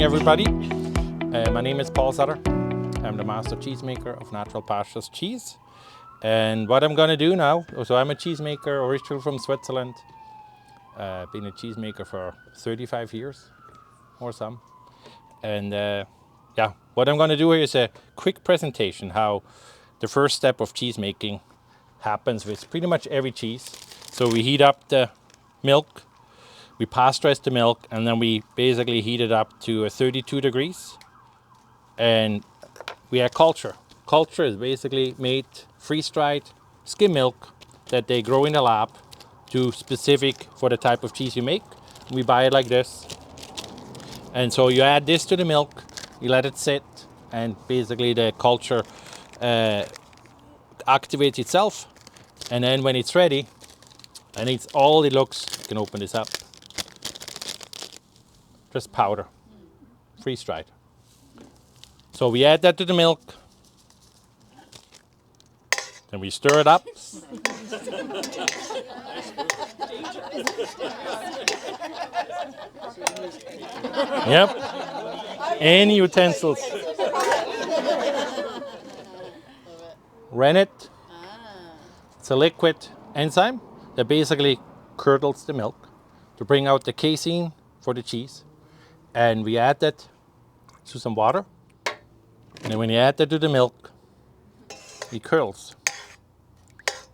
everybody. My name is Paul Sutter. I'm the Master Cheesemaker of Natural Pastures Cheese. And what I'm going to do now, so I'm a cheesemaker originally from Switzerland. Been a cheesemaker for 35 years or some. And yeah, what I'm going to do here is a quick presentation how the first step of cheese making happens with pretty much every cheese. So we heat up the milk, we pasteurize the milk, and then we basically heat it up to 32 degrees. And we add culture. Culture is basically made freeze-dried skim milk that they grow in the lab to specific for the type of cheese you make. We buy it like this. And so you add this to the milk, you let it sit, and basically the culture activates itself. And then when it's ready, and it's all it looks, you can open this up. Just powder, freeze-dried. So we add that to the milk, then we stir it up. Yep, any utensils. Rennet, it's a liquid enzyme that basically curdles the milk to bring out the casein for the cheese. And we add that to some water. And then when you add that to the milk, it curdles.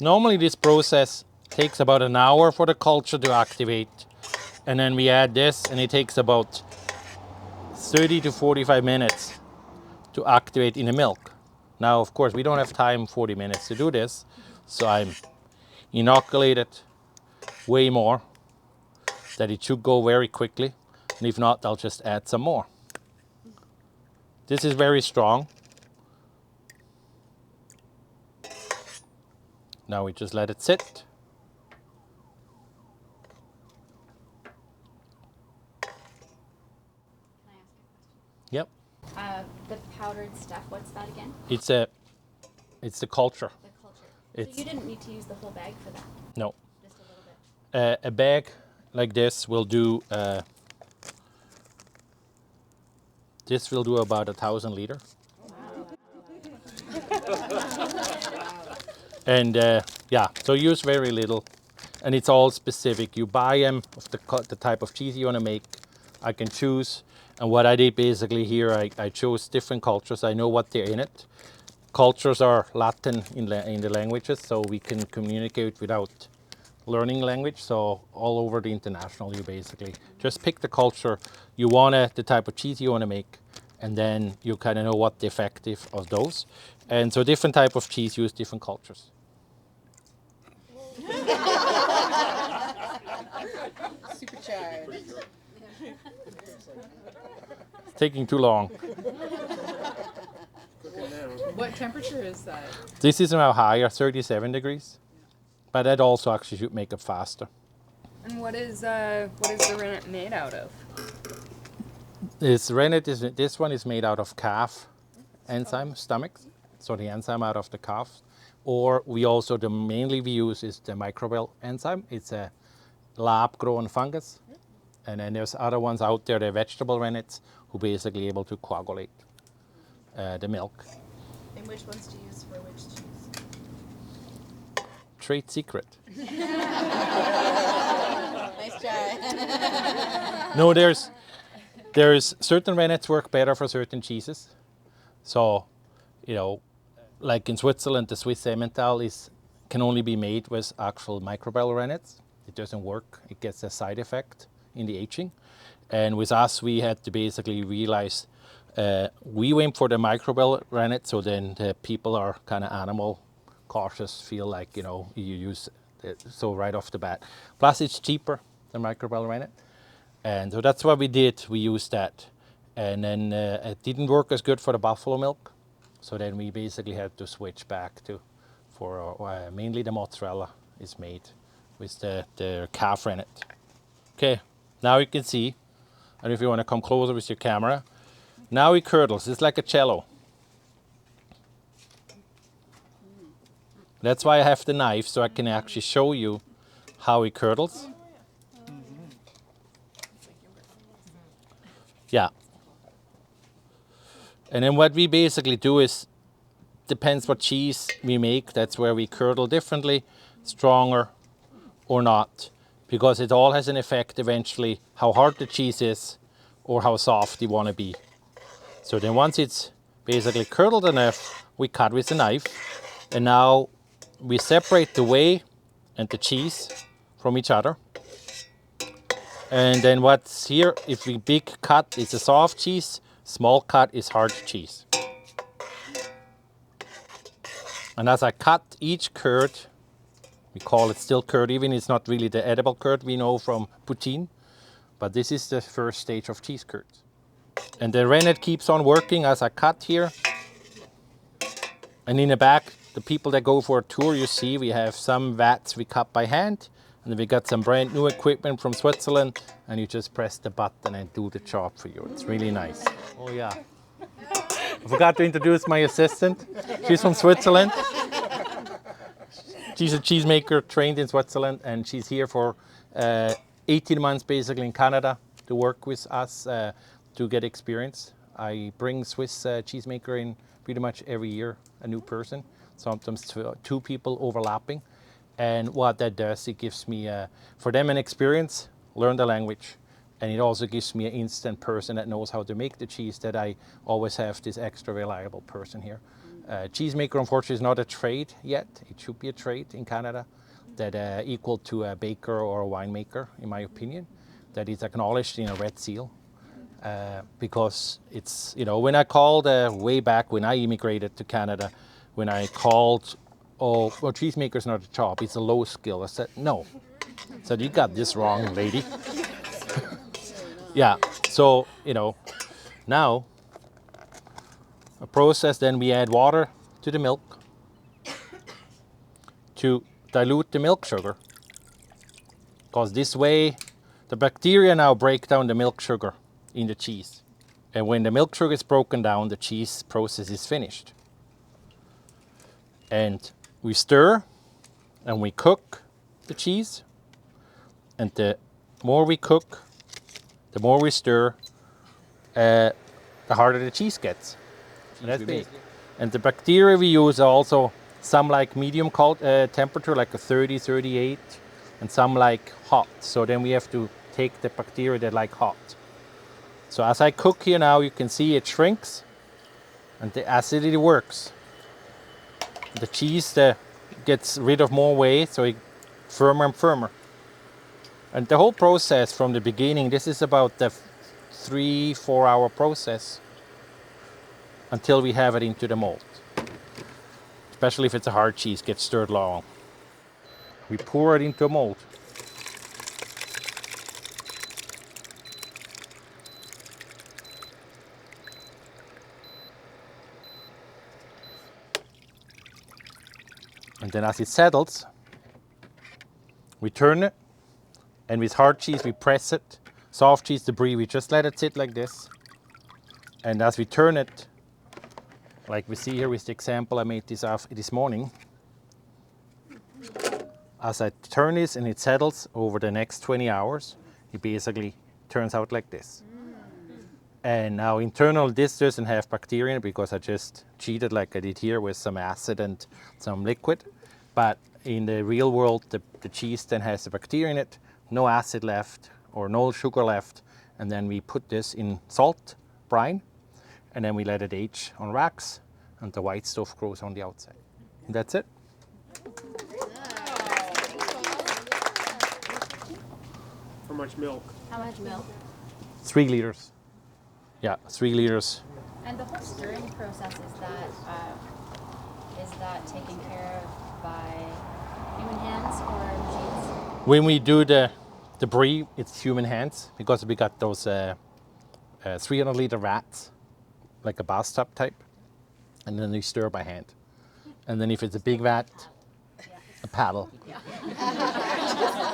Normally this process takes about an hour for the culture to activate. And then we add this and it takes about 30 to 45 minutes to activate in the milk. Now, of course, we don't have time 40 minutes to do this. So I'm inoculated way more that it should go very quickly. And if not, I'll just add some more. This is very strong. Now we just let it sit. Can I ask a question? Yep. The powdered stuff, what's that again? It's the culture. The culture. It's, so you didn't need to use the whole bag for that? No. Just a little bit? A bag like this will do about 1,000 liters. And yeah, so use very little, and it's all specific. You buy them of the type of cheese you want to make. I can choose, and what I did basically here, I chose different cultures. I know what they're in it. Cultures are Latin in the languages, so we can communicate without learning language. So all over the international, you basically just pick the culture you want, the type of cheese you want to make, and then you kind of know what the effective of those. And so different type of cheese use different cultures. Supercharged. It's taking too long. What temperature is that? This is now higher, 37 degrees. But that also actually should make it faster. And what is the rennet made out of? This one is made out of calf enzyme stomachs, so the enzyme out of the calf. Or mainly we use is the microbial enzyme. It's a lab-grown fungus. And then there's other ones out there, they're vegetable rennets, who basically able to coagulate the milk. And which ones do you use for which cheese? Trade secret. Nice try. No, there's certain rennets work better for certain cheeses. So, you know, like in Switzerland, the Swiss Emmental can only be made with actual microbial rennets. It doesn't work. It gets a side effect in the aging. And with us, we had to basically realize we went for the microbial rennet, so then the people are kind of animal cautious, feel like, you know, you use it, so right off the bat. Plus, it's cheaper than microbial rennet. And so that's what we did. We used that. And then it didn't work as good for the buffalo milk. So then we basically had to switch back for mainly the mozzarella is made with the calf rennet. Okay, now you can see, and if you want to come closer with your camera, now it curdles. It's like a cello. That's why I have the knife, so I can actually show you how it curdles. Yeah, And then what we basically do is, depends what cheese we make, that's where we curdle differently, stronger or not, because it all has an effect eventually how hard the cheese is or how soft you want to be. So then once it's basically curdled enough, we cut with a knife, and now we separate the whey and the cheese from each other. And then what's here, if we big cut is a soft cheese, small cut is hard cheese. And as I cut each curd, we call it still curd, even it's not really the edible curd we know from poutine, but this is the first stage of cheese curds. And the rennet keeps on working as I cut here. And in the back, the people that go for a tour, you see we have some vats we cut by hand, and then we got some brand new equipment from Switzerland, and you just press the button and do the job for you. It's really nice. Oh yeah. I forgot to introduce my assistant. She's from Switzerland. She's a cheesemaker trained in Switzerland, and she's here for 18 months basically in Canada to work with us to get experience. I bring Swiss cheesemaker in pretty much every year, a new person, sometimes two people overlapping. And what that does, it gives me, for them, an experience, learn the language, and it also gives me an instant person that knows how to make the cheese, that I always have this extra reliable person here. Cheesemaker, unfortunately, is not a trade yet. It should be a trade in Canada that equal to a baker or a winemaker, in my opinion, that is acknowledged in a red seal. Because it's, you know, when I called way back when I immigrated to Canada, when I called, oh, well, cheesemaker's not a job, it's a low skill. I said, no. I said, you got this wrong, lady. Yeah, so, you know, now, a process, then we add water to the milk to dilute the milk sugar. Because this way, the bacteria now break down the milk sugar in the cheese. And when the milk sugar is broken down, the cheese process is finished. And we stir and we cook the cheese. And the more we cook, the more we stir, the harder the cheese gets. And that's big. And the bacteria we use are also some like medium temperature, like a 30, 38, and some like hot. So then we have to take the bacteria that like hot. So as I cook here now, you can see it shrinks and the acidity works. The cheese gets rid of more whey, so it's firmer and firmer. And the whole process from the beginning, this is about the 3-4 hour process until we have it into the mold. Especially if it's a hard cheese, gets stirred long. We pour it into a mold. And then as it settles, we turn it, and with hard cheese we press it. Soft cheese, the brie, we just let it sit like this. And as we turn it, like we see here with the example I made this morning, as I turn this and it settles over the next 20 hours, it basically turns out like this. And now internal, this doesn't have bacteria in it because I just cheated like I did here with some acid and some liquid. But in the real world, the cheese then has the bacteria in it, no acid left or no sugar left. And then we put this in salt brine, and then we let it age on racks, and the white stuff grows on the outside. And that's it. How much milk? How much milk? 3 liters. Yeah, 3 liters. And the whole stirring process, is that taken care of by human hands or machines? When we do the brie, it's human hands because we got those 300 liter vats, like a bathtub type, and then you stir by hand. And then if it's a big vat, a paddle.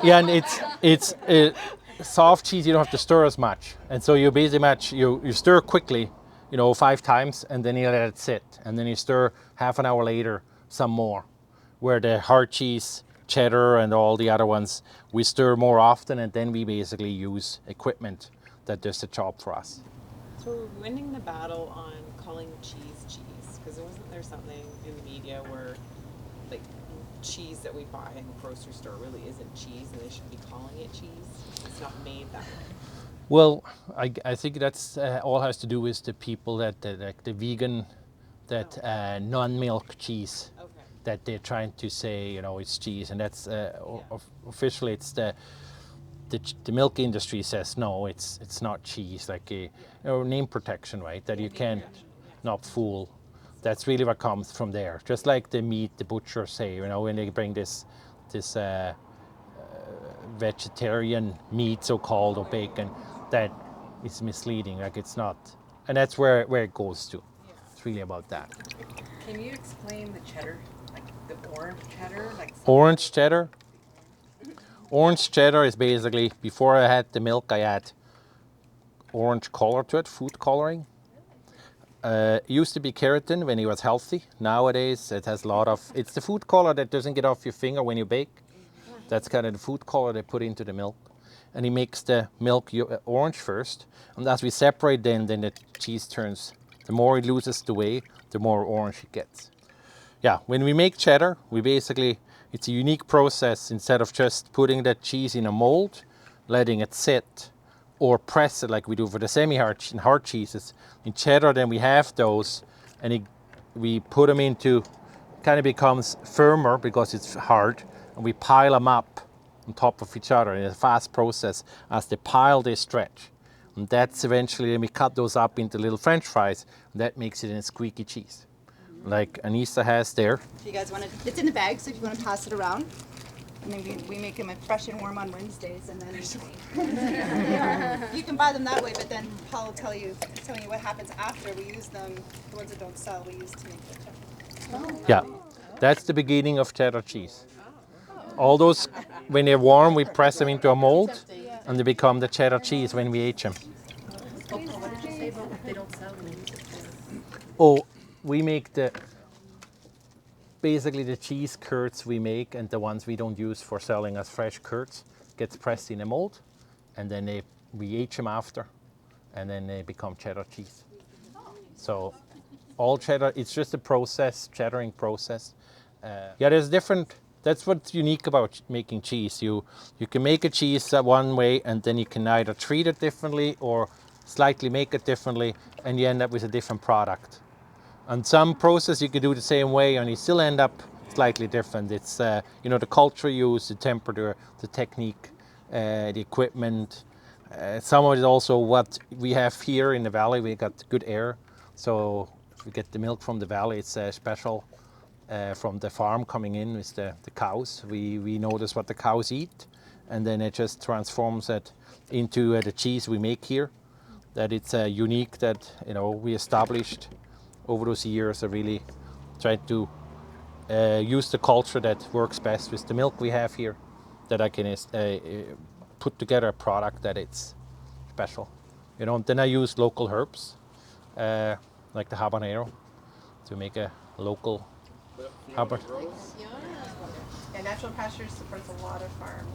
Yeah, and it's soft cheese. You don't have to stir as much, and so you basically you stir quickly, 5 times, and then you let it sit, and then you stir half an hour later some more. Where the hard cheese, cheddar, and all the other ones, we stir more often, and then we basically use equipment that does the job for us. So winning the battle on calling cheese cheese, because wasn't there something in the media where like cheese that we buy in the grocery store really isn't cheese and they should be calling it cheese? It's not made that way. Well, I think that's all has to do with the people that like the vegan, that non-milk cheese, Okay. that they're trying to say, you know, it's cheese, and that's officially it's the milk industry says no, it's not cheese, like a name protection, right? That you can't not fool. That's really what comes from there. Just like the meat, the butchers say, you know, when they bring this vegetarian meat, so-called, or bacon, that is misleading. Like it's not, and that's where it goes to. It's really about that. Can you explain the cheddar, like the orange cheddar, like Orange cheddar. Orange cheddar is basically, before I had the milk, I add orange color to it, food coloring. It used to be keratin when it was healthy. Nowadays it has a lot of, it's the food color that doesn't get off your finger when you bake. That's kind of the food color they put into the milk. And it makes the milk orange first. And as we separate then the cheese turns, the more it loses the whey, the more orange it gets. Yeah, when we make cheddar, we basically, it's a unique process. Instead of just putting that cheese in a mold, letting it sit, or press it like we do for the semi-hard and hard cheeses. In cheddar, then we have those, and we put them into, kind of becomes firmer because it's hard, and we pile them up on top of each other in a fast process. As they pile, they stretch. And that's eventually, then we cut those up into little French fries, and that makes it in a squeaky cheese. Like Anissa has there. If you guys want to, it's in the bag, so if you want to pass it around. And then we make them fresh and warm on Wednesdays, and then you can buy them that way. But then Paul will telling you what happens after we use them. The ones that don't sell, we use to make the cheddar. Yeah, that's the beginning of cheddar cheese. All those, when they're warm, we press them into a mold, and they become the cheddar cheese when we age them. what did you say about if they don't sell them? Oh, we make basically the cheese curds we make, and the ones we don't use for selling as fresh curds gets pressed in a mold, and then we age them after, and then they become cheddar cheese. So all cheddar, it's just a process, cheddaring process. Yeah, there's different, that's what's unique about making cheese. You can make a cheese one way, and then you can either treat it differently or slightly make it differently, and you end up with a different product. On some process you could do the same way and you still end up slightly different. It's the culture used, the temperature, the technique, the equipment. Some of it also what we have here in the valley. We got good air, so we get the milk from the valley. It's special from the farm coming in with the cows. We notice what the cows eat, and then it just transforms it into the cheese we make here. That it's unique, that we established over those years. I really tried to use the culture that works best with the milk we have here, that I can put together a product that it's special. Then I use local herbs, like the habanero, to make a local habanero. Yeah, Natural Pastures supports a lot of farms.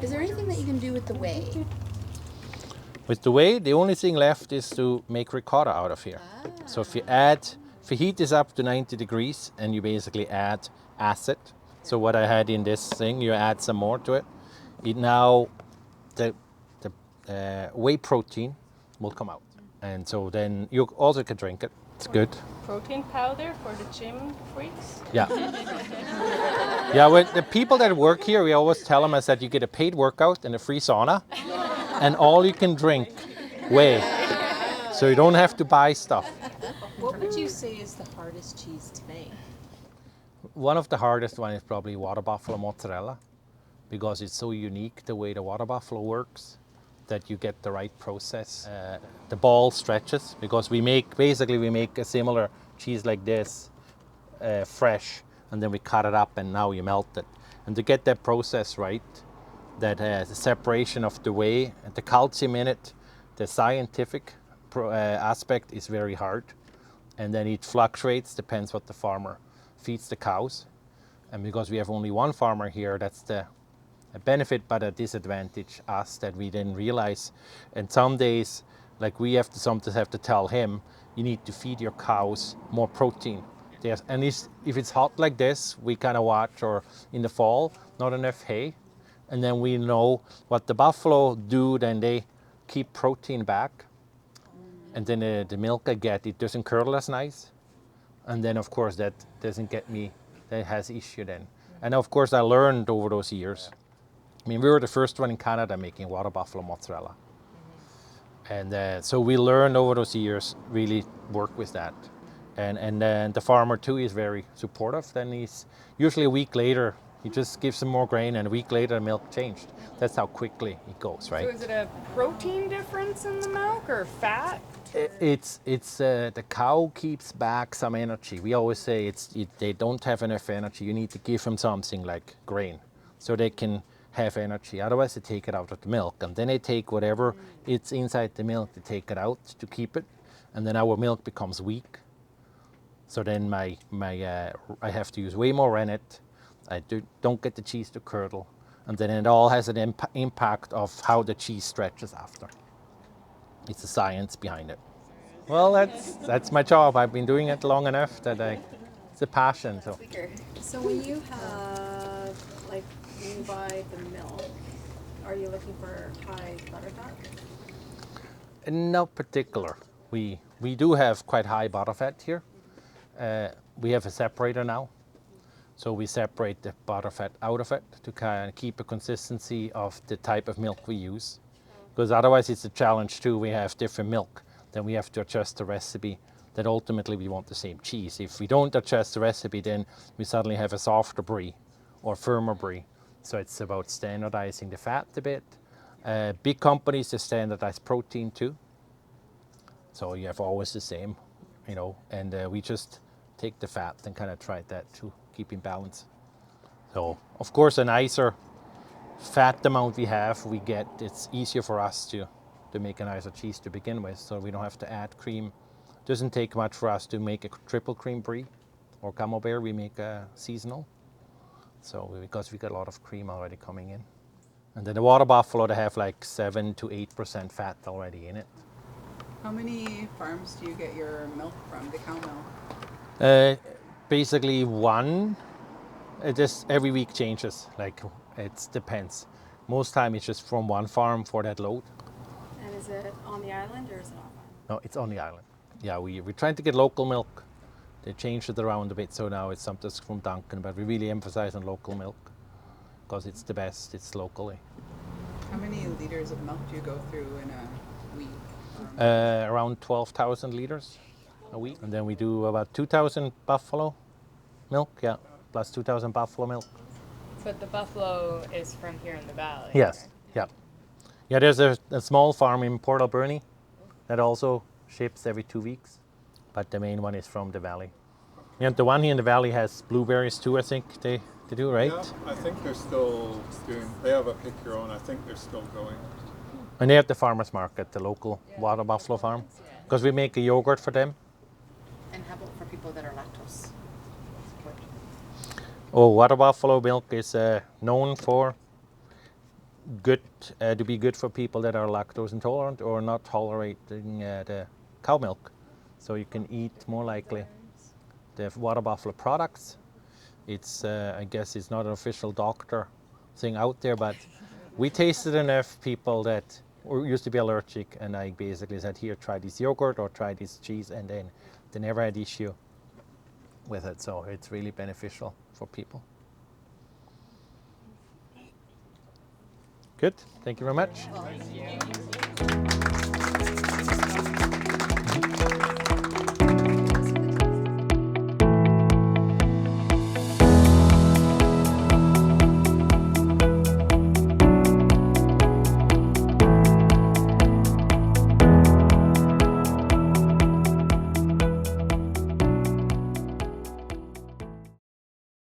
Is there anything that you can do with the whey? With the whey, the only thing left is to make ricotta out of here. So if you heat this up to 90 degrees and you basically add acid, so what I had in this thing, you add some more to it. Now the whey protein will come out. And so then you also can drink it. It's good. Protein powder for the gym freaks? Yeah. Yeah, well, the people that work here, we always tell them is that you get a paid workout and a free sauna, and all you can drink whey. So you don't have to buy stuff. What would you say is the hardest cheese to make? One of the hardest one is probably water buffalo mozzarella, because it's so unique the way the water buffalo works, that you get the right process. The ball stretches, because we make a similar cheese like this, fresh, and then we cut it up and now you melt it. And to get that process right, that the separation of the whey and the calcium in it, the scientific aspect is very hard. And then it fluctuates, depends what the farmer feeds the cows. And because we have only one farmer here, that's the benefit but a disadvantage us that we didn't realize. And some days, like we have to sometimes have to tell him, you need to feed your cows more protein. And if it's hot like this, we kind of watch, or in the fall, not enough hay. And then we know what the buffalo do, then they keep protein back. And then the milk I get, it doesn't curdle as nice. And then of course that doesn't get me, that has issue then. And of course I learned over those years. I mean, we were the first one in Canada making water buffalo mozzarella. And so we learned over those years, really work with that. And then the farmer too is very supportive. Then he's usually a week later, he just gives some more grain, and a week later the milk changed. That's how quickly it goes, right? So is it a protein difference in the milk or fat? It's the cow keeps back some energy. We always say they don't have enough energy. You need to give them something like grain, so they can have energy. Otherwise, they take it out of the milk, and then they take whatever it's inside the milk. They take it out to keep it, and then our milk becomes weak. So then I have to use way more rennet. I don't get the cheese to curdle, and then it all has an impact of how the cheese stretches after. It's the science behind it. Well, that's my job. I've been doing it long enough that it's a passion. So. So when you have, like, when you buy the milk, are you looking for high butterfat? No particular. We do have quite high butterfat here. We have a separator now. So we separate the butterfat out of it to kind of keep a consistency of the type of milk we use. Because otherwise it's a challenge too. We have different milk. Then we have to adjust the recipe that ultimately we want the same cheese. If we don't adjust the recipe, then we suddenly have a softer brie or firmer brie. So it's about standardizing the fat a bit. Big companies, they standardize protein too. So you have always the same, and we just take the fat and kind of try that to keep in balance. So of course, a nicer fat amount we have, it's easier for us to make a nicer cheese to begin with, so we don't have to add cream. Doesn't take much for us to make a triple cream brie or camembert. We make a seasonal, so because we got a lot of cream already coming in. And then the water buffalo, they have like 7 to 8% fat already in it. How many farms do you get your milk from, the cow milk? Basically one. It just every week changes. Like it depends. Most time it's just from one farm for that load. And is it on the island or is it off island? No, it's on the island. Yeah, we're trying to get local milk. They changed it around a bit, so now it's something from Duncan, but we really emphasize on local milk because it's the best. It's locally. How many liters of milk do you go through in a week? Around 12,000 liters a week, and then we do about 2,000 buffalo milk. Yeah, plus 2,000 buffalo milk. But the buffalo is from here in the valley. Yes. Yeah. Yeah. There's a small farm in Port Alberni that also ships every 2 weeks, but the main one is from the valley. And the one here in the valley has blueberries too. I think they do, right? Yeah, I think they're still doing. They have a pick your own. I think they're still going. And they have the farmers market, the local water buffalo farm, because we make a yogurt for them. And how about for people that are lactose? Oh, water buffalo milk is known for to be good for people that are lactose intolerant or not tolerating the cow milk. So you can eat more likely the water buffalo products. It's I guess it's not an official doctor thing out there, but we tasted enough people that used to be allergic, and I basically said, here, try this yogurt or try this cheese, and then they never had issue with it. So it's really beneficial for people. Good. Thank you very much.